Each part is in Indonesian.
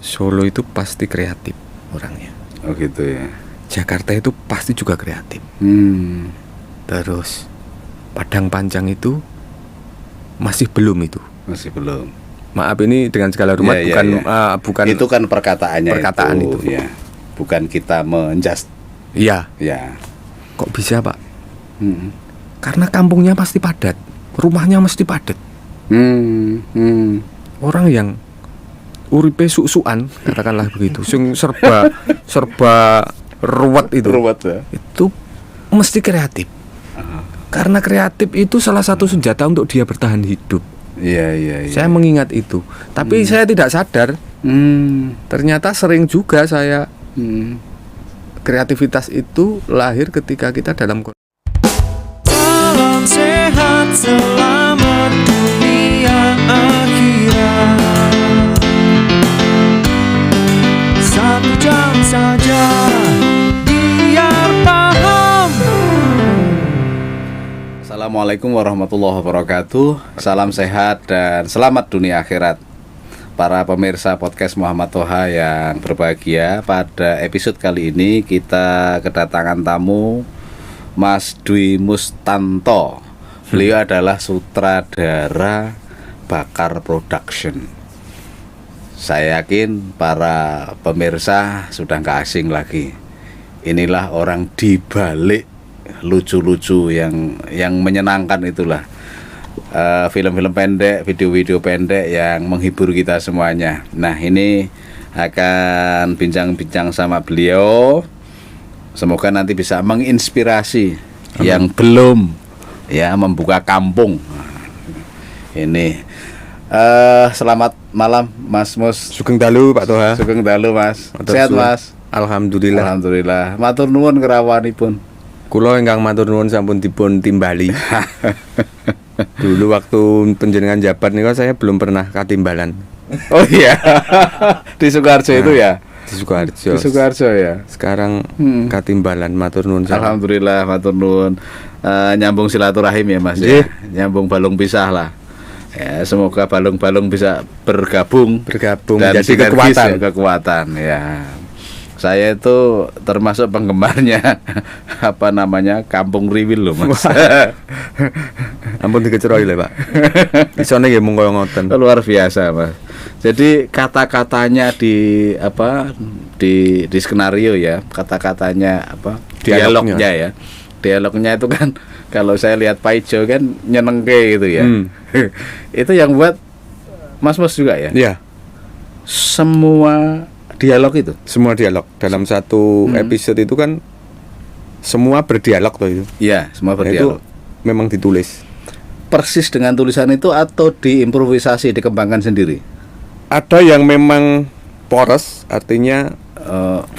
Solo itu pasti kreatif orangnya. Oh gitu ya. Jakarta itu pasti juga kreatif. Terus Padang Panjang itu masih belum itu. Masih belum. Maaf ini dengan segala hormat bukan itu kan perkataan itu. Ya. Bukan kita menjust. Iya. Ya. Kok bisa, Pak? Karena kampungnya pasti padat, rumahnya mesti padat. Orang yang uripe suk-sukan, katakanlah begitu, sing serba ruwet itu. Ya. Itu mesti kreatif. Karena kreatif itu salah satu senjata untuk dia bertahan hidup. Iya. Saya mengingat itu. Tapi saya tidak sadar. Ternyata sering juga saya kreativitas itu lahir ketika kita dalam Salam sehat selamat dunia akhirat. 1 jam saja biar paham. Assalamualaikum warahmatullahi wabarakatuh. Salam sehat dan selamat dunia akhirat. Para pemirsa podcast Muhammad Toha yang berbahagia, pada episode kali ini kita kedatangan tamu Mas Dwi Mustanto. Beliau adalah sutradara Bakar Production. Saya yakin para pemirsa sudah gak asing lagi. Inilah orang di balik lucu-lucu yang menyenangkan itulah. Film-film pendek, video-video pendek yang menghibur kita semuanya. Nah, ini akan bincang-bincang sama beliau. Semoga nanti bisa menginspirasi yang belum ya membuka kampung. Ini selamat malam Mas Mus. Sugeng dalu Pak Toha. Sugeng dalu Mas. Sehat Mas? Alhamdulillah. Alhamdulillah. Matur nuwun kerawanipun. Kula ingkang matur nuwun sampun dipun timbali. Dulu waktu penjenengan jabat niku saya belum pernah katimbalan. Oh iya. Di Sukoharjo itu ya? Di Sukoharjo. Di Sukoharjo ya. Sekarang katimbalan, matur nuwun. Alhamdulillah, matur nuwun. Nyambung silaturahim ya Mas ya. Nyambung balung pisah lah. Ya, semoga balung-balung bisa bergabung dan menjadi kekuatan ya. Saya itu termasuk penggemarnya Kampung Riwil loh Mas. Ampun dikeceroy lho Pak. Isone nggih mung koyo ngoten. Luar biasa Mas. Jadi kata-katanya di skenario ya, kata-katanya dialognya ya. Dialognya itu kan kalau saya lihat Pak Ijo kan nyenengke gitu ya. Itu yang buat Mas juga ya? Iya. Semua dialog dalam satu episode itu kan semua berdialog tuh itu. Iya, semua berdialog. Itu memang ditulis. Persis dengan tulisan itu atau diimprovisasi, dikembangkan sendiri? Ada yang memang poros, artinya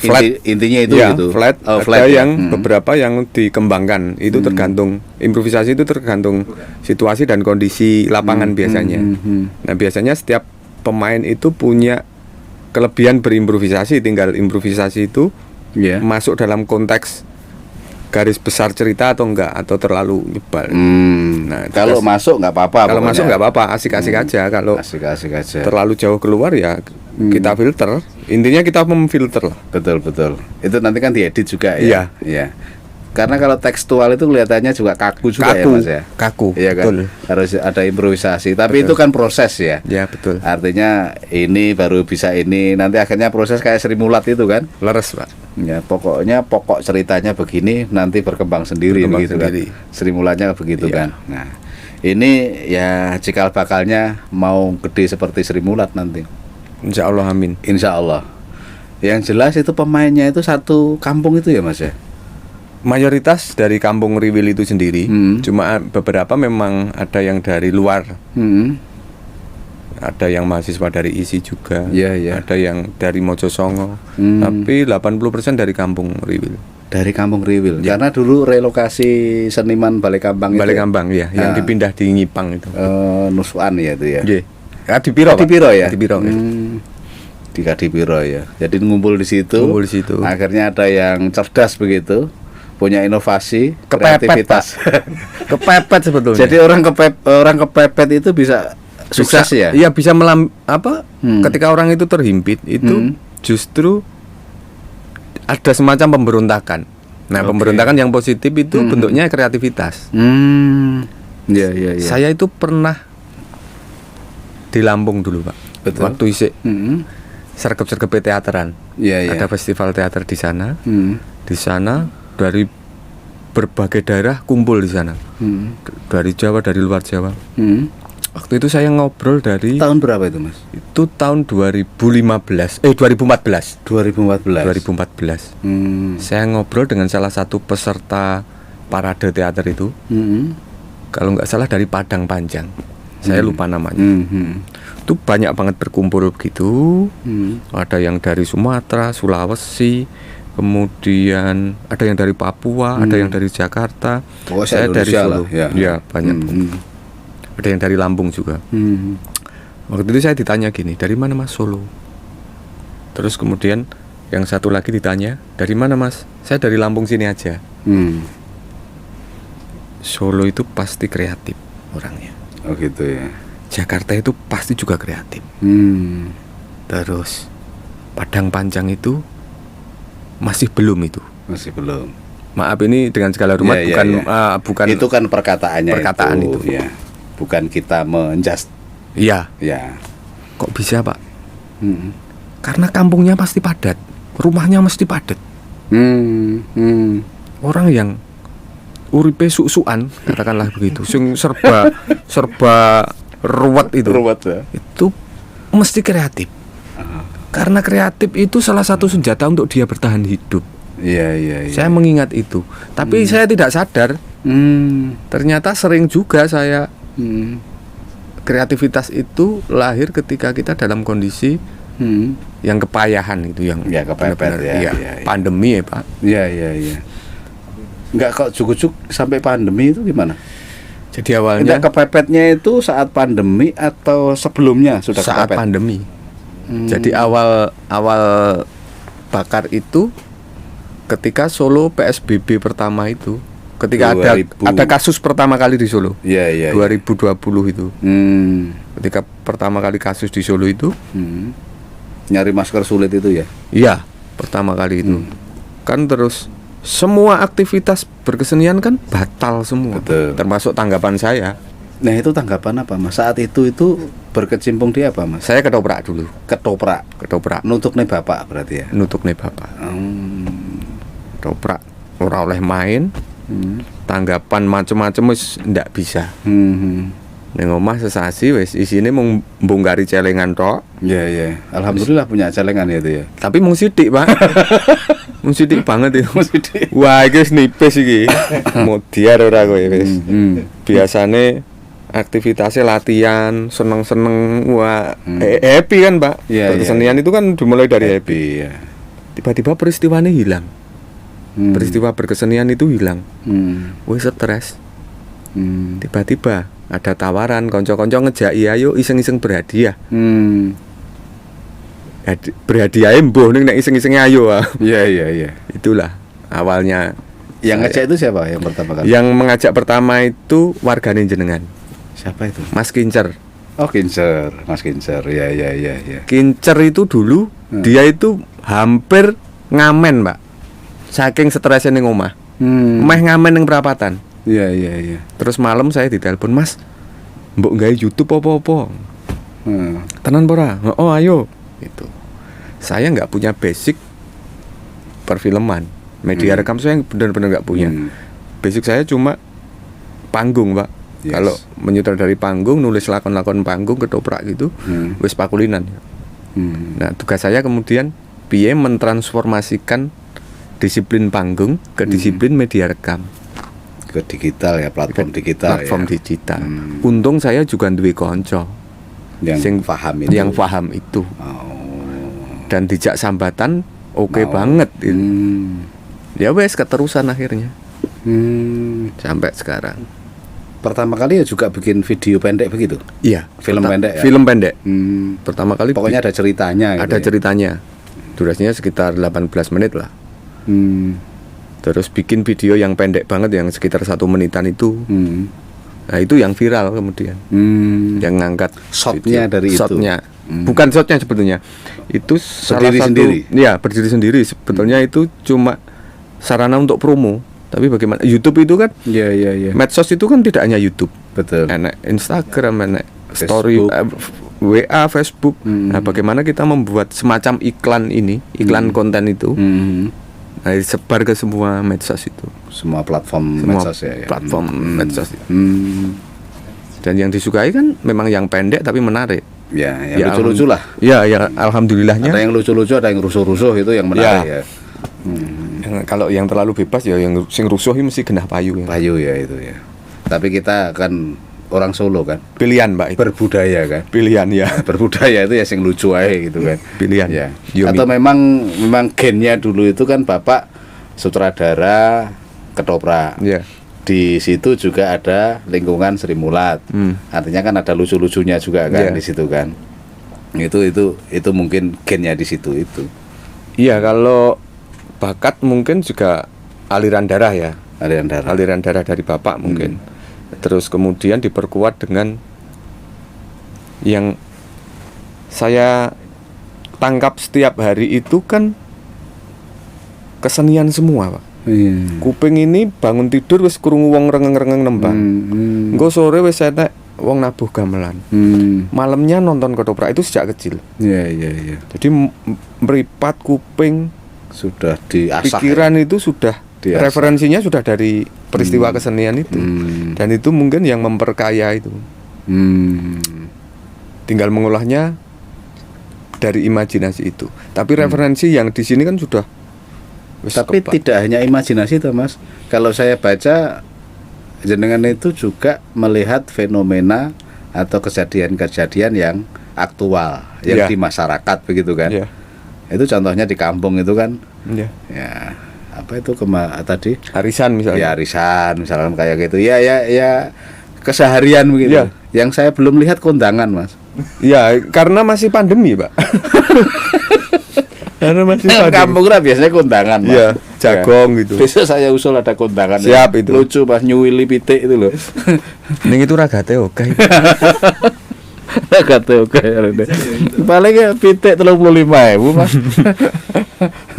flat. Intinya itu ya, gitu. Flat. Flat ada ya? yang beberapa yang dikembangkan. Itu tergantung improvisasi, itu tergantung situasi dan kondisi lapangan biasanya. Nah, biasanya setiap pemain itu punya kelebihan berimprovisasi, tinggal improvisasi itu masuk dalam konteks garis besar cerita atau enggak, atau terlalu nyebal. Nah, kalau masuk nggak apa-apa. Kalau masuk nggak apa-apa, asik-asik aja. Kalau asik-asik aja. Terlalu jauh keluar ya kita filter. Intinya kita memfilter lah. Betul. Itu nanti kan diedit juga ya. Iya. Karena kalau tekstual itu kelihatannya juga kaku juga ya Mas ya. Kaku. Iya kan. Betul. Harus ada improvisasi. Tapi itu kan proses ya. Ya betul. Artinya ini baru bisa ini. Nanti akhirnya proses kayak Sri Mulat itu kan. Leres Pak. Ya pokoknya pokok ceritanya begini, nanti berkembang sendiri begitu kan. Sri Mulatnya begitu kan. Nah ini ya cikal bakalnya mau gede seperti Sri Mulat nanti. Insya Allah amin. Insya Allah. Yang jelas itu pemainnya itu satu kampung itu ya Mas ya. Mayoritas dari Kampung Riwil itu sendiri. Cuma beberapa memang ada yang dari luar. Ada yang mahasiswa dari ISI juga. Ada yang dari Mojosongo. Tapi 80% dari Kampung Riwil. Dari Kampung Riwil. Karena dulu relokasi seniman Balekambang itu. Balekambang ya, yang dipindah di Ngipang itu. Nusuan ya itu ya. Kadipiro ya. Di Kadipiro ya. Jadi ngumpul di situ. Akhirnya ada yang cerdas begitu, punya inovasi, kreativitas. Kepepet sebetulnya. Jadi orang kepepet itu bisa sukses ya? Iya, bisa ketika orang itu terhimpit itu justru ada semacam pemberontakan. Nah, pemberontakan yang positif itu bentuknya kreativitas. Iya. Saya itu pernah di Lampung dulu, Pak. Betul. Waktu isik sergep-sergep teateran. Iya. Ada festival teater di sana. Di sana dari berbagai daerah kumpul di sana. Dari Jawa, dari luar Jawa. Waktu itu saya ngobrol dari tahun berapa itu, Mas? Itu tahun 2014. 2014. 2014. Saya ngobrol dengan salah satu peserta parade teater itu. Kalau nggak salah dari Padang Panjang. Saya lupa namanya. Itu banyak banget berkumpul begitu. Ada yang dari Sumatera, Sulawesi, kemudian ada yang dari Papua, ada yang dari Jakarta. Saya dari Solo. Ya, banyak. Ada yang dari Lampung juga. Waktu itu saya ditanya gini, dari mana Mas? Solo. Terus kemudian yang satu lagi ditanya, dari mana Mas? Saya dari Lampung sini aja. Solo itu pasti kreatif orangnya. Oh gitu ya. Jakarta itu pasti juga kreatif. Terus Padang Panjang itu masih belum itu. Masih belum. Maaf ini dengan segala hormat bukan itu kan perkataan itu. Ya. Bukan kita menjust. Iya. Ya. Kok bisa, Pak? Karena kampungnya pasti padat, rumahnya mesti padat. Orang yang uripe suk-sukan, katakanlah begitu, sing serba ruwet itu. Itu mesti kreatif. Karena kreatif itu salah satu senjata untuk dia bertahan hidup. Iya. Saya mengingat itu, tapi saya tidak sadar. Ternyata sering juga saya kreativitas itu lahir ketika kita dalam kondisi yang kepayahan gitu, yang kepepet ya. Pandemi ya, Pak. Iya. Enggak kok cukup sampai pandemi itu gimana? Jadi awalnya kepepetnya itu saat pandemi atau sebelumnya sudah saat kepepet? Pandemi. Jadi awal bakar itu ketika Solo PSBB pertama itu. Ketika ada kasus pertama kali di Solo. Iya. 2020 itu. Ketika pertama kali kasus di Solo itu, nyari masker sulit itu ya? Iya, pertama kali itu. Kan terus semua aktivitas berkesenian kan batal semua. Betul. Termasuk tanggapan saya. Nah, itu tanggapan apa, Mas? Saat itu berkecimpung di apa, Mas? Saya ketoprak dulu. Ketoprak. Nutuk nih Bapak berarti ya? Nutuk nih Bapak. Ketoprak ora oleh main. Tanggapan macam-macam wis ndak bisa. Ning omah sesasi wis isine mung mbongkari celengan tok. Iya. Alhamdulillah punya celengan ya itu ya. Tapi mung sithik, Pak. Mung sithik banget itu. Wah, iki wis nipis iki. Modiar ora kowe wis. Biasane aktivitasnya latihan, seneng-seneng, wah happy kan, Pak. Berkesenian itu kan dimulai dari happy. Ya. Tiba-tiba peristiwanya hilang. Peristiwa berkesenian itu hilang. Wih stres. Tiba-tiba ada tawaran, konco-konco ngejaki ayo iseng-iseng berhadiah. Berhadiah mbuh ning nek iseng-iseng ayo. Iya. Itulah awalnya. Yang ngajak itu siapa yang pertama kali? Yang mengajak pertama itu wargane jenengan. Siapa itu? Mas Kincer. Oh, Kincer, Mas Kincer. Iya. Kincer itu dulu dia itu hampir ngamen, Pak. Saking stresnya ning omah. Meh ngamen ning perapatan. Iya. Terus malam saya ditelepon, Mas, mbok gawe YouTube apa-apa. Tenan ora? Oh, ayo. Gitu. Saya nggak punya basic perfilman. Media rekam saya benar-benar nggak punya. Basic saya cuma panggung, Pak. Kalau menyutradari panggung, nulis lakon-lakon panggung, ketoprak gitu, wis pakulinan. Nah, tugas saya kemudian piye mentransformasikan disiplin panggung ke disiplin media rekam, ke digital ya, platform digital. Digital. Untung saya juga duwe kanca yang paham itu. Dan dijak sambatan oke banget itu. Ya wes keterusan akhirnya. Sampai sekarang. Pertama kali ya juga bikin video pendek begitu? Iya, film pendek ya? Film pendek. Pertama kali pokoknya ada ceritanya gitu. Ada ceritanya. Durasinya sekitar 18 menit lah. Terus bikin video yang pendek banget yang sekitar 1 menitan itu. Nah itu yang viral kemudian, yang ngangkat Shotnya video. dari itu. Shotnya. Bukan shotnya sebetulnya, itu salah Berdiri satu sendiri? ya berdiri sendiri. Sebetulnya itu cuma sarana untuk promo. Tapi bagaimana YouTube itu kan, Iya, iya, iya. medsos itu kan tidak hanya YouTube, Betul. enak Instagram, enak Facebook. story, WA, Facebook. Nah bagaimana kita membuat semacam iklan ini, iklan konten itu, nah, disebar ke semua medsos itu, Semua platform semua medsos ya. platform medsos itu. Hmm. Dan yang disukai kan memang yang pendek tapi menarik. Ya, yang lucu-lucu lah. Ya, ya alhamdulillahnya. Ada yang lucu-lucu, ada yang rusuh-rusuh, itu yang menarik ya. Kalau yang terlalu bebas ya yang sing rusuh ini mesti genah payu ya. Payu ya itu ya. Tapi kita kan orang Solo kan, Pilihan Mbak itu. berbudaya kan. Pilihan ya. Berbudaya itu ya sing lucu aja gitu kan. Pilihan. Ya. Yomi. Atau memang gennya dulu itu kan Bapak sutradara ketoprak. Ya. Di situ juga ada lingkungan Sri Mulat. Artinya kan ada lucu-lucunya juga kan Iya. di situ kan. Itu mungkin gennya di situ itu. Iya, kalau bakat mungkin juga aliran darah ya. Aliran darah. Aliran darah dari bapak mungkin. Terus kemudian diperkuat dengan yang saya tangkap setiap hari itu kan kesenian semua, Pak. Kuping ini bangun tidur wis krungu wong rengeng-rengeng nembang. Engko sore wis enek wong nabuh gamelan. Malamnya nonton ketoprak itu sejak kecil. Iya, iya, iya. Jadi meripat kuping, Sudah diasah. pikiran itu sudah Diasah. referensinya sudah dari peristiwa kesenian itu. Dan itu mungkin yang memperkaya itu. Tinggal mengolahnya dari imajinasi itu. Tapi referensi yang di sini kan sudah wis Tapi kebak. tidak hanya imajinasi toh Mas. Kalau saya baca jenengan itu juga melihat fenomena atau kejadian-kejadian yang aktual yang Ya. di masyarakat begitu kan. Ya. Itu contohnya di kampung itu kan. Ya. Ya, apa itu tadi? Arisan misalnya. Ya arisan misalkan kayak gitu. Ya keseharian begitu. Ya. Yang saya belum lihat kondangan, Mas. Ya, karena masih pandemi, Pak. Karena masih pandemi. Kampung lah biasanya kondangan, Mas. Iya, jagong gitu. Besok saya usul ada kondangan. Siap ya. itu. Lucu pas nyuwili pitik itu loh. Ning itu ragate oke. Kata oke. Paling ya pitik 35.000, Mas.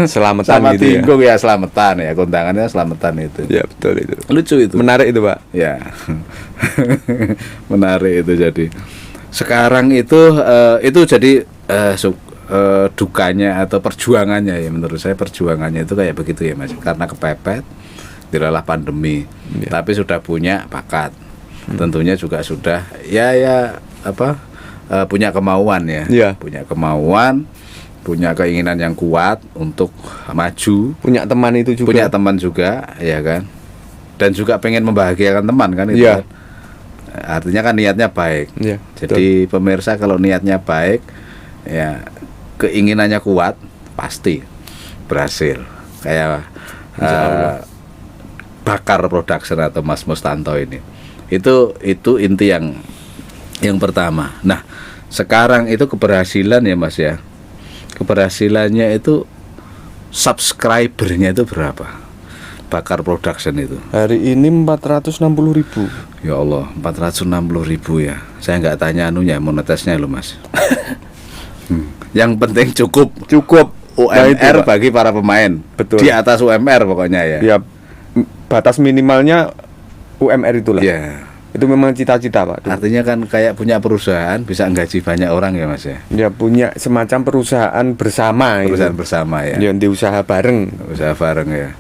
Selamatan Sama gitu ya. tinggung ya selamatan ya, kondangannya selamatan itu. Ya, betul itu. Lucu itu. Menarik itu, Pak. Ya. Menarik itu jadi. Sekarang itu jadi dukanya atau perjuangannya ya, menurut saya perjuangannya itu kayak begitu ya Mas, karena kepepet dilalah pandemi. Tapi sudah punya bakat. Tentunya juga sudah punya kemauan ya. Iya. Punya kemauan, punya keinginan yang kuat untuk maju, Punya teman itu juga. punya teman juga ya kan, dan juga pengen membahagiakan teman kan itu Iya. kan. Artinya kan niatnya baik. Iya, Jadi pemirsa kalau niatnya baik ya keinginannya kuat pasti berhasil. Kayak Bakar Production atau Mas Mustanto ini. Itu inti yang pertama. Nah, sekarang itu keberhasilan ya Mas ya. Keberhasilannya itu subscribernya itu berapa? Bakar Production itu. Hari ini 460.000. Ya Allah, 460.000 ya. Saya nggak tanya monetasnya loh Mas. Yang penting cukup Nah, itu, UMR Pak. bagi para pemain. Betul. Di atas UMR pokoknya ya. Ya, batas minimalnya UMR itulah. Ya. Itu memang cita-cita, Pak. Artinya kan kayak punya perusahaan bisa nggaji banyak orang ya Mas ya. Ya punya semacam perusahaan bersama Perusahaan itu. bersama ya. Ya, di usaha bareng. Usaha bareng ya.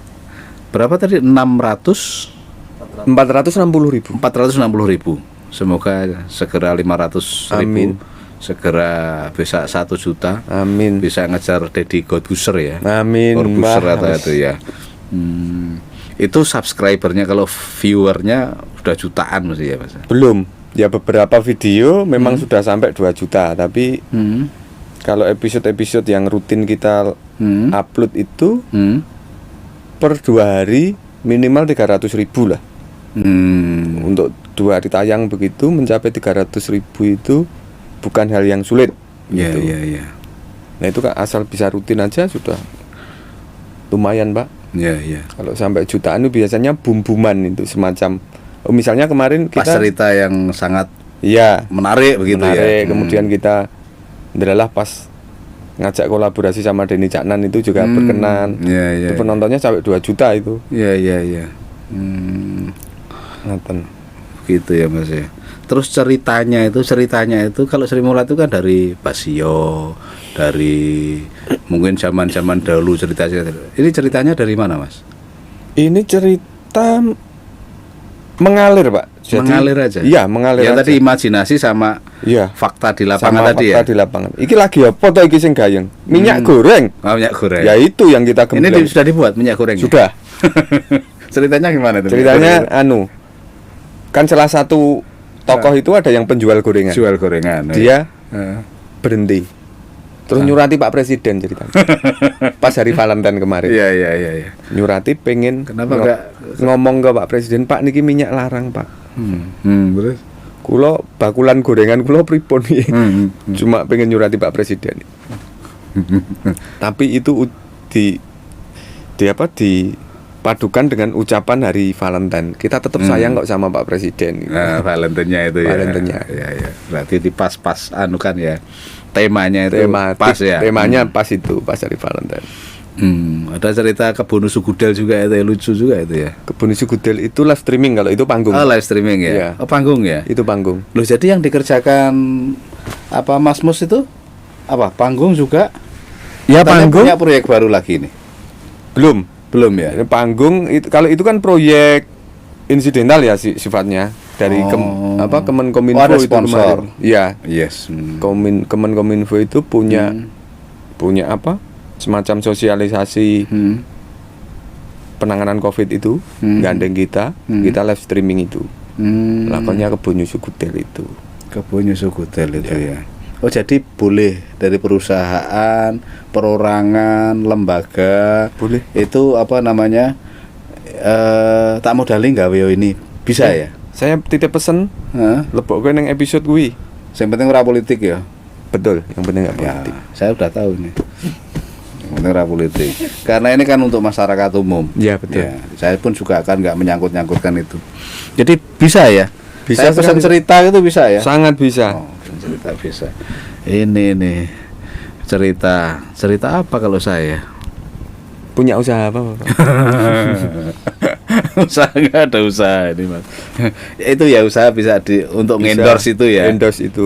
Berapa tadi? 460.000. 460.000. Semoga segera 500.000. Amin. Segera bisa 1 juta. Amin. Bisa ngejar Deddy Godbuzzer ya. Amin. Corbuzier Mbah. atau itu ya. Itu subscribernya, kalau viewernya sudah jutaan mesti ya Mas. Belum. Ya beberapa video memang sudah sampai 2 juta, tapi kalau episode-episode yang rutin kita upload itu per 2 hari minimal 300.000 lah. Untuk 2 hari tayang begitu mencapai 300.000 itu bukan hal yang sulit. Iya, gitu. iya, iya. Nah itu kan asal bisa rutin aja sudah lumayan, Pak. Iya, iya. Kalau sampai jutaan itu biasanya boom-booman itu semacam Misalnya kemarin Pas kita cerita yang sangat iya menarik begitu menarik, ya. kemudian kita adalah pas ngajak kolaborasi sama Denny Caknan itu juga berkenan. Iya, iya. Itu penontonnya sampai 2 juta itu. Iya, iya, iya. Ngoten. Gitu ya Mas ya. Terus ceritanya itu kalau Sri Mulat itu kan dari Basio, dari mungkin zaman-zaman dahulu ceritanya. Ini ceritanya dari mana Mas? Ini cerita mengalir, Pak. Jadi, mengalir aja. Iya, mengalir. Ya aja. tadi imajinasi sama Iya. fakta di lapangan Sama tadi fakta ya. di lapangan. Iki lagi apa toh iki sing gayeng? Minyak goreng. Oh, minyak goreng. Ya itu yang kita Ini gembleng. sudah dibuat minyak goreng. Sudah. Ceritanya gimana tuh? Ceritanya kan salah satu tokoh itu ada yang penjual gorengan. jual gorengan. Dia Heeh. berhenti. Terus nyurati Pak Presiden ceritanya. Pas hari Valentine kemarin. Iya, iya, iya, iya. Nyurati pengen Kenapa enggak ngomong ke Pak Presiden, Pak niki minyak larang, Pak. Terus? Kulo bakulan gorengan kulo pripun iki. Hmm. Cuma pengen nyurati Pak Presiden. Tapi itu dipadukan dengan ucapan hari Valentine. Kita tetap sayang kok sama Pak Presiden. Nah, Valentine-nya itu ya. Valentine-nya. Ya, ya. Berarti di pas-pas kan ya. Temanya itu pas ya. Temanya pas itu, pas hari Valentine. Ada cerita Kebun Sugudel juga itu ya, lucu juga itu ya. Kebun Sugudel itu live streaming, kalau itu panggung. Oh, live streaming ya. Iya. Oh, panggung ya. Itu panggung. Loh, jadi yang dikerjakan apa Mas Mus itu apa? Panggung juga? Ya, Katanya panggung. punya proyek baru lagi nih. Belum ya. Ini panggung itu, kalau itu kan proyek insidental ya sifatnya dari Kemenkominfo Oh, ada itu sponsor. kemarin. Iya. Yes. Kemenkominfo itu punya apa? Semacam sosialisasi penanganan Covid itu, gandeng kita live streaming itu. Lakonnya Kebun Sugudel itu. Kebun Sugudel itu ya. Oh, jadi boleh dari perusahaan, perorangan, lembaga. Boleh. Itu apa namanya? Tak modalin gawe ini. Bisa ya? Saya titip pesen, Heeh. lebok gue neng episode gue. Yang penting ora politik ya. Betul, yang penting nggak Ya, politik. saya udah tahu ini. Yang penting ora politik. Karena ini kan untuk masyarakat umum. Ya, betul. Ya, saya pun juga akan nggak menyangkut-nyangkutkan itu. Jadi bisa ya? Bisa Saya pesan sekali. cerita itu bisa ya? Sangat bisa. Oh, pesan cerita bisa. Ini nih cerita apa kalau saya? Punya usaha apa, Bapak? Usaha nggak ada usaha ini Mas. Itu ya usaha bisa untuk Bisa endorse itu ya. Endorse itu.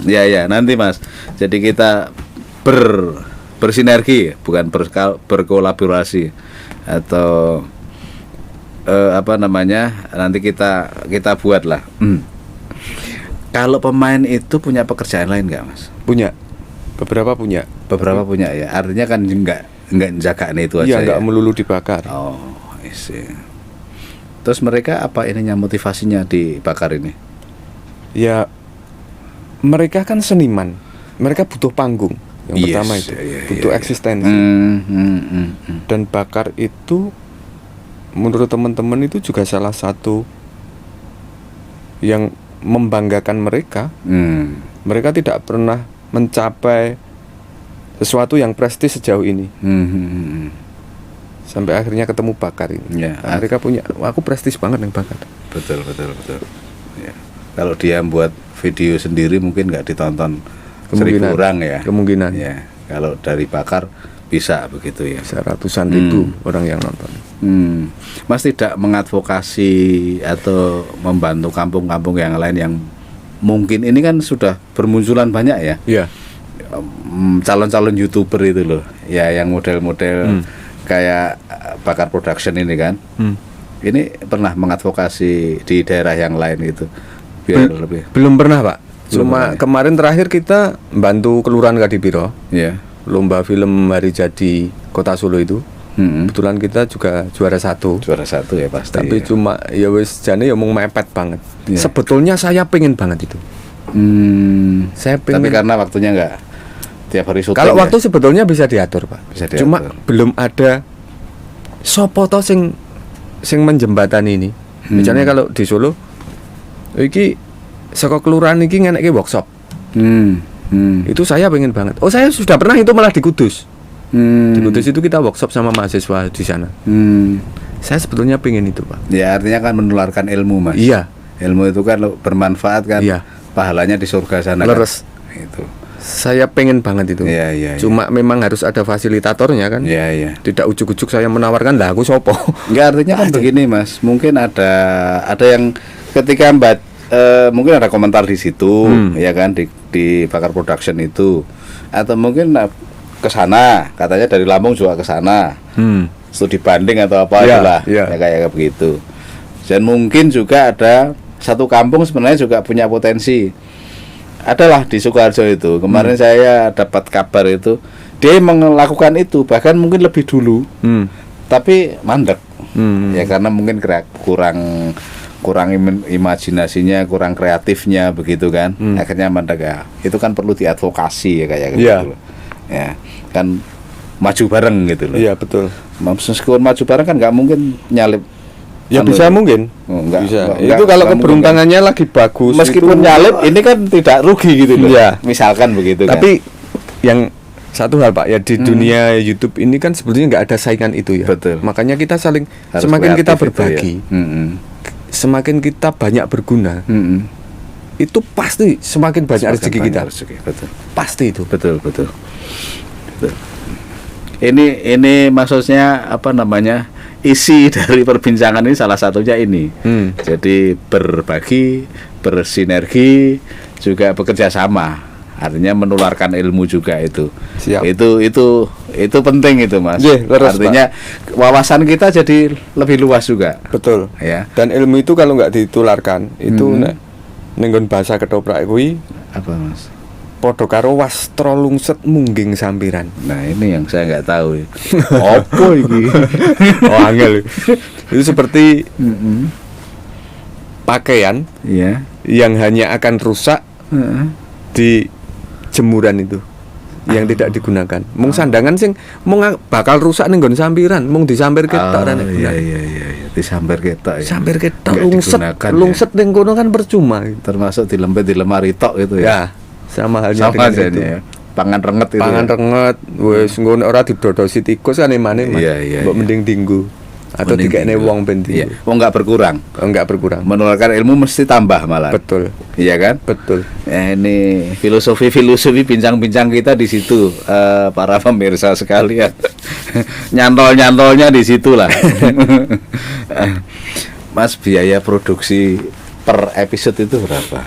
Ya ya nanti Mas. Jadi kita bersinergi bukan berkolaborasi atau apa namanya nanti kita buat lah. Kalau pemain itu punya pekerjaan lain nggak Mas? Punya. Beberapa punya. Beberapa punya ya. Artinya kan nggak jaga itu aja. Iya, nggak ya? melulu dibakar. Oh, isi. Terus mereka apa ininya motivasinya dibakar ini? Ya, mereka kan seniman. Mereka butuh panggung. Yang Yes, pertama itu iya, butuh iya. eksistensi. Dan bakar itu menurut teman-teman itu juga salah satu yang membanggakan mereka. Mereka tidak pernah mencapai sesuatu yang prestis sejauh ini. Sampai akhirnya ketemu bakar ini. Ya, Mereka punya, wah, aku prestis banget yang bakar. betul. Ya. Kalau dia buat video sendiri mungkin nggak ditonton 1.000 orang ya. Kemungkinan. Ya. Kalau dari bakar bisa begitu ya. Bisa ratusan ribu orang yang nonton. Mas tidak mengadvokasi atau membantu kampung-kampung yang lain yang mungkin ini kan sudah bermunculan banyak ya. Iya. Calon-calon YouTuber itu loh. Ya yang model-model kayak Bakar Production ini kan. Ini pernah mengadvokasi di daerah yang lain gitu. Biar lebih. Belum pernah, Pak. Belum Cuma pernah, ya? kemarin terakhir kita bantu Kelurahan Kadipiro, Ya. lomba film Hari Jadi Kota Solo itu. Kebetulan kita juga juara 1. Juara 1 ya pasti. Tapi ya. cuma ya wis jane ya mau mepet banget. Iya. Sebetulnya saya pengen banget itu. Saya Tapi pengen. karena waktunya nggak tiap hari syuting. Kalau ya? waktu sebetulnya bisa diatur, Pak. Bisa diatur. Cuma belum ada sopo to sing menjembatani ini. Misalnya kalau di Solo iki saka kelurahan iki ngenekke workshop. Itu saya pengen banget. Oh, saya sudah pernah itu malah di Kudus. Di Kudus itu kita workshop sama mahasiswa di sana. Saya sebetulnya pengen itu, Pak. Ya artinya kan menularkan ilmu, Mas. Iya. Ilmu itu kan bermanfaat kan. Iya. Pahalanya di surga sana. Leres. Kan? Itu. Saya pengen banget itu. Iya, iya. Cuma memang harus ada fasilitatornya kan. Iya, iya. Tidak ujuk-ujuk saya menawarkan, lah aku sopo. Enggak, artinya kan begini, Mas. Mungkin ada yang ketika mungkin ada komentar di situ, ya kan, di Bakar Production itu, atau mungkin ke sana, katanya dari Lampung juga ke sana, studi banding atau apa itulah, ya kayak begitu. Dan mungkin juga ada satu kampung sebenarnya juga punya potensi. Adalah di Sukoharjo itu. Kemarin saya dapat kabar itu dia melakukan itu bahkan mungkin lebih dulu. Tapi mandek. Ya karena mungkin kurang imajinasinya, kurang kreatifnya begitu kan. Akhirnya mandek ya. Itu kan perlu diadvokasi ya kayak gitu. Ya, kan maju bareng gitu loh. Iya, betul. Meskipun maju bareng kan nggak mungkin nyalip. Ya bisa mungkin. Bisa. Itu kalau keberuntungannya lagi bagus. Meskipun itu, nyalip ini kan tidak rugi gitu loh. Iya. Misalkan begitu kan. Tapi yang satu hal, Pak, ya di dunia YouTube ini kan sebetulnya nggak ada saingan itu ya. Betul. Makanya kita saling Harus semakin kita kreatif berbagi, itu ya. semakin kita banyak berguna. Itu pasti semakin banyak rezeki kita. Rezeki, betul. Pasti itu. Betul. Ini maksudnya apa namanya? Isi dari perbincangan ini salah satunya ini. Jadi berbagi, bersinergi, juga bekerja sama. Artinya menularkan ilmu juga itu. Siap. Itu penting itu, Mas. Artinya Pak, wawasan kita jadi lebih luas juga. Betul. Ya. Dan ilmu itu kalau nggak ditularkan, itu nenggon bahasa ketoprak kuwi apa, Mas? padha karo wastro lungset mungging sampiran. Nah, ini yang saya nggak tahu. Apa ini? Oh, angel. Itu seperti pakaian yang hanya akan rusak di jemuran itu yang tidak digunakan. Mung sandangan sing mung bakal rusak ning nggon sampiran, mung disampir ketok ra nek. Iya, disampir ketok ya. Sampir ketok Nggak lungset ning kono kan percuma. Termasuk dilempit di lemari tok gitu ya. Ya, sama halnya dengan itu. Ya. Pangan renget itu. Pangan renget, wis ngono ora didodosi tikus kan emane, Mas. Mbok mending dinggu. Atau dikene wong ben iya. Wong enggak berkurang. Enggak berkurang. Menularkan ilmu mesti tambah malah. Betul. Iya kan? Betul. Ini filosofi bincang-bincang kita di situ, para pemirsa sekalian. Nyantol-nyantolnya di situlah. Mas, biaya produksi per episode itu berapa?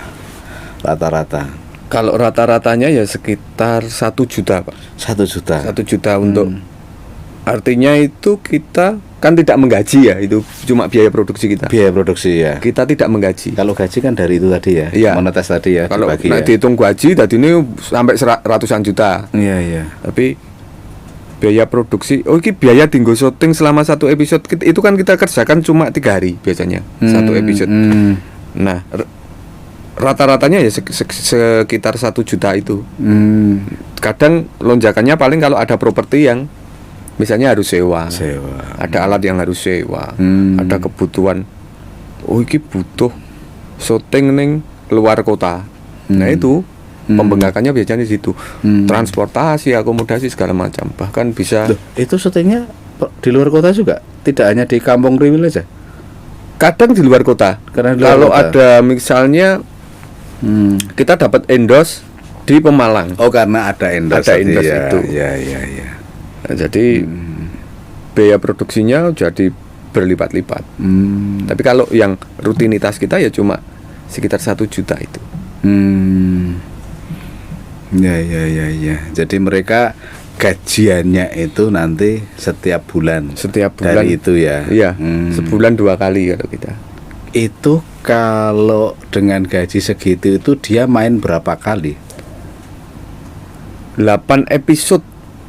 Rata-rata. Kalau rata-ratanya ya sekitar 1 juta, Pak. 1 juta. 1 juta untuk artinya itu kita kan tidak menggaji ya, itu cuma biaya produksi kita. Biaya produksi ya. Kita tidak menggaji. Kalau gaji kan dari itu tadi ya. Iya. Monetes tadi ya. Kalau dibagi nah, dihitung gaji tadi ini sampai ratusan juta. Iya. Tapi biaya produksi, ini biaya dinggo syuting selama 1 episode itu kan kita kerjakan cuma 3 hari biasanya 1 episode. Nah, rata-ratanya ya sekitar 1 juta itu. Kadang lonjakannya paling kalau ada properti yang misalnya harus sewa. Ada alat yang harus sewa. Ada kebutuhan. Oh, ini butuh syuting ning luar kota. Nah, itu pembengkakannya biasanya di situ. Transportasi, akomodasi segala macam. Bahkan bisa. Loh, itu syutingnya di luar kota juga? Tidak hanya di Kampung Kriwil aja? Kadang di luar kota. Kalau ada misalnya kita dapat endorse di Pemalang. Oh, karena ada endorse. Ada endorse ya, itu. Iya. Nah, jadi biaya produksinya jadi berlipat-lipat. Tapi kalau yang rutinitas kita ya cuma sekitar 1 juta itu. Ya. Jadi mereka gajiannya itu nanti setiap bulan. Dari itu ya. Iya. Sebulan 2 kali kalau kita. Itu kalau dengan gaji segitu itu dia main berapa kali? 8 episode.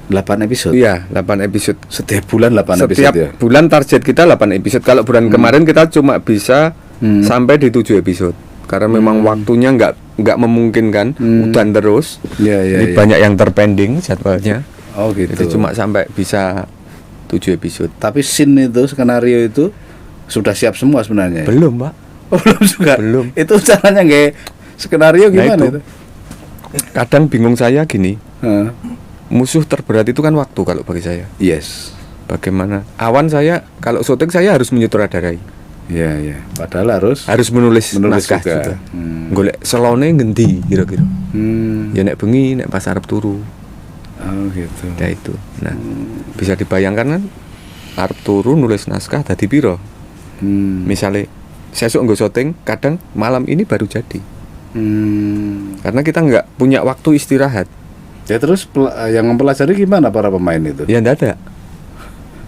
8 episode? Iya, 8 episode. Setiap bulan 8 episode ya? Setiap bulan target kita 8 episode. Kalau bulan kemarin kita cuma bisa sampai di 7 episode. Karena memang waktunya nggak memungkinkan, udan terus. Jadi banyak yang terpending jadwalnya. Oh gitu. Jadi cuma sampai bisa 7 episode. Tapi scene itu, skenario itu sudah siap semua sebenarnya? Belum, Pak. Oh, belum juga? Belum. Itu caranya nggak skenario gimana itu? Kadang bingung saya gini. Musuh terberat itu kan waktu kalau bagi saya. Yes. bagaimana Awan saya kalau syuting saya harus menyutradarai. Iya. Padahal harus menulis naskah juga. Golek selone ngendi kira-kira. Ya nek bengi nek pas arep turu. Oh gitu. Ya itu. Nah, bisa dibayangkan kan arep turu nulis naskah dadi piro? Misalnya sesuk nggo syuting, kadang malam ini baru jadi. Karena kita nggak punya waktu istirahat. Ya terus yang mempelajari gimana para pemain itu? Ya enggak ada.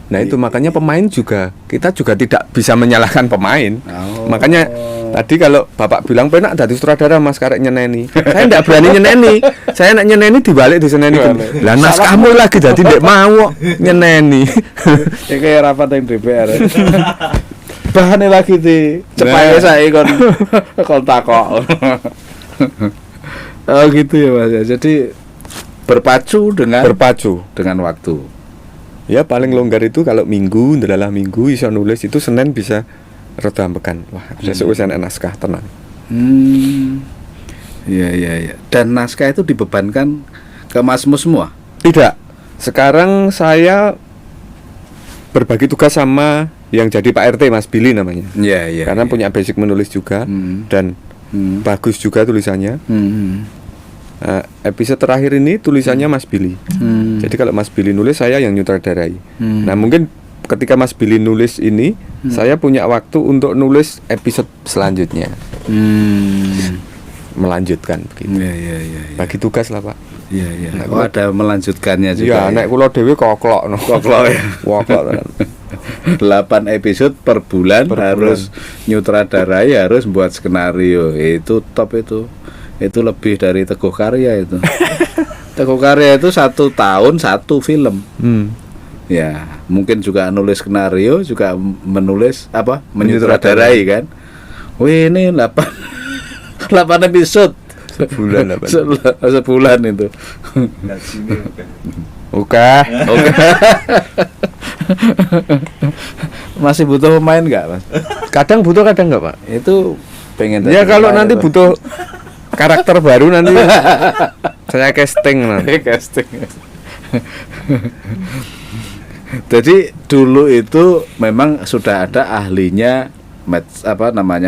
Nah itu makanya pemain juga, kita juga tidak bisa menyalahkan pemain. Makanya tadi kalau Bapak bilang penak dadi sutradara Mas karek nyeneni. Saya enggak berani nyeneni. Saya nak nyeneni dibalik diseneni. Lah naskahmu lagi dadi ndek mau nyeneni. Ya kayak rapat yang DPR. Bahannya lagi di cepatnya saya kon takok. Oh gitu ya Mas. Jadi berpacu dengan waktu. Ya paling longgar itu kalau minggu, ndelalah minggu iso nulis itu Senin bisa rada ambekan. Wah, sesuk wis enak naskah tenang. Iya. Dan naskah itu dibebankan ke Masmu semua? Tidak. Sekarang saya berbagi tugas sama yang jadi Pak RT Mas Billy namanya. Iya. Karena punya basic menulis juga dan bagus juga tulisannya. Episode terakhir ini tulisannya Mas Billy. Jadi kalau Mas Billy nulis saya yang nyutradarai. Nah mungkin ketika Mas Billy nulis ini saya punya waktu untuk nulis episode selanjutnya. Melanjutkan begitu. Iya. Bagi tugas lah Pak. Iya. Nah, ada melanjutkannya juga. Iya, nek kula dhewe koklok no. Koklok ya. Koklok tenan. 8 episode per bulan harus nyutradarai, harus buat skenario. Itu top itu. Itu lebih dari Teguh Karya itu. Teguh Karya itu 1 tahun 1 film. Ya, mungkin juga nulis skenario, juga menulis menyutradarai kan. Wih, ini 8 episode sebulan itu. Oke. Masih butuh pemain nggak Mas? Kadang butuh, kadang nggak Pak. Itu pengen. Ya kalau nanti butuh karakter baru nanti saya casting nanti. Jadi dulu itu memang sudah ada ahlinya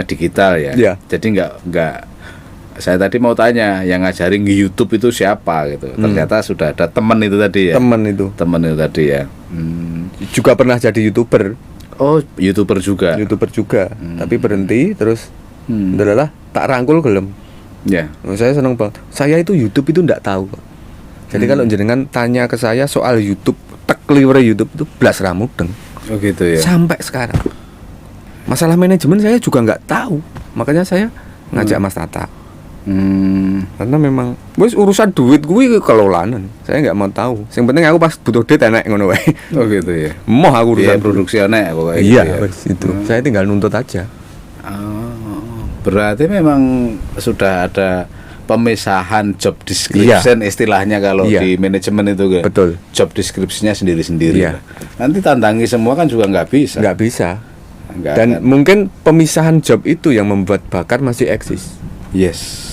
digital ya. Ya. Jadi nggak. Saya tadi mau tanya yang ngajarin di YouTube itu siapa gitu. Ternyata sudah ada teman itu tadi ya. Teman itu tadi ya. Juga pernah jadi YouTuber. Oh, YouTuber juga. Tapi berhenti terus. Adalah tak rangkul gelem. Ya. Saya seneng banget. Saya itu YouTube itu enggak tahu, Pak. Jadi kalau jenengan tanya ke saya soal YouTube, kliwere YouTube itu blas ra mudeng. Oh gitu ya. Sampai sekarang. Masalah manajemen saya juga enggak tahu. Makanya saya ngajak Mas Tata. Karena memang wis urusan duit kuwi kelolanan. Saya enggak mau tahu. Yang penting aku pas butuh duit enak ngono wae. Oh gitu ya. Moh aku urusan produksi enak pokoknya. Iya, gitu ya. Saya tinggal nuntut aja. Berarti memang sudah ada pemisahan job description istilahnya kalau di manajemen itu kan. Betul. Job description-nya sendiri-sendiri. Nanti tandangi semua kan juga nggak bisa. Nggak bisa. Dan mungkin pemisahan job itu yang membuat Bakar masih eksis. Yes.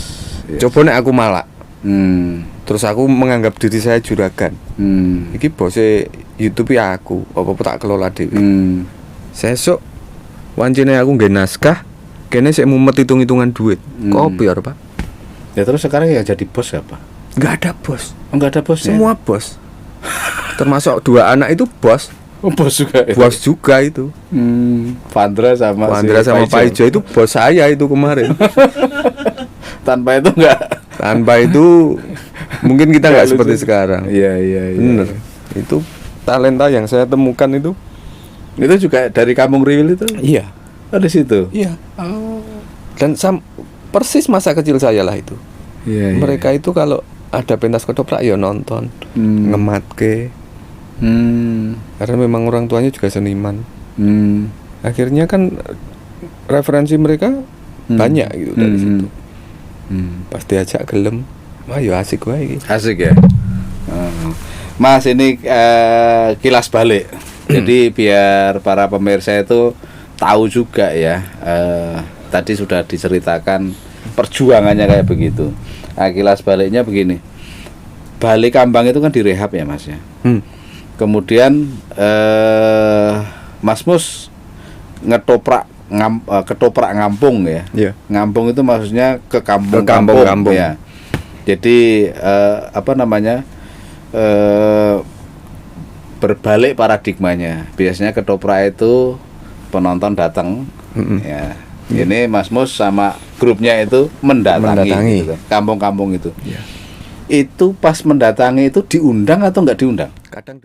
Coba nek aku malak. Terus aku menganggap diri saya juragan. Iki bose YouTube ya aku, apa-apa tak kelola dhewe. Sesuk wancine aku nggawe naskah, kene sik mumet hitung-hitungan duit. Kopi ya, Pak. Ya terus sekarang yang jadi bos siapa? Enggak ada bos. Enggak ada bos. Semua bos. Termasuk 2 anak itu bos. Oh, bos juga. Bos juga itu. Vandra sama Pak Ijo itu bos saya itu kemarin. Tanpa itu enggak. Tanpa itu mungkin kita enggak seperti sekarang. Iya. Bener. Itu talenta yang saya temukan itu. Itu juga dari Kampung Riwil itu? Iya. Oh, di situ. Iya. Dan persis masa kecil saya lah itu. Iya. Mereka itu kalau ada pentas ketoprak ya nonton, ngematke. Karena memang orang tuanya juga seniman. Akhirnya kan referensi mereka banyak gitu dari situ. Pas diajak gelem, wah ya asik wae iki. Asik ya. Mas ini kilas balik. Jadi biar para pemirsa itu tahu juga ya. Tadi sudah diceritakan perjuangannya kayak begitu. Kilas baliknya begini. Balik Kambang itu kan direhab ya Mas ya. Kemudian Mas Mus ketoprak ngampung ya. Iya. Ngampung itu maksudnya ke kampung-kampung kampung-kampung. ya. Jadi berbalik paradigmanya. Biasanya ketoprak itu penonton datang ya. Ini Mas Mus sama grupnya itu mendatangi. Gitu, kampung-kampung itu. Iya. Itu pas mendatangi itu diundang atau enggak diundang? Kadang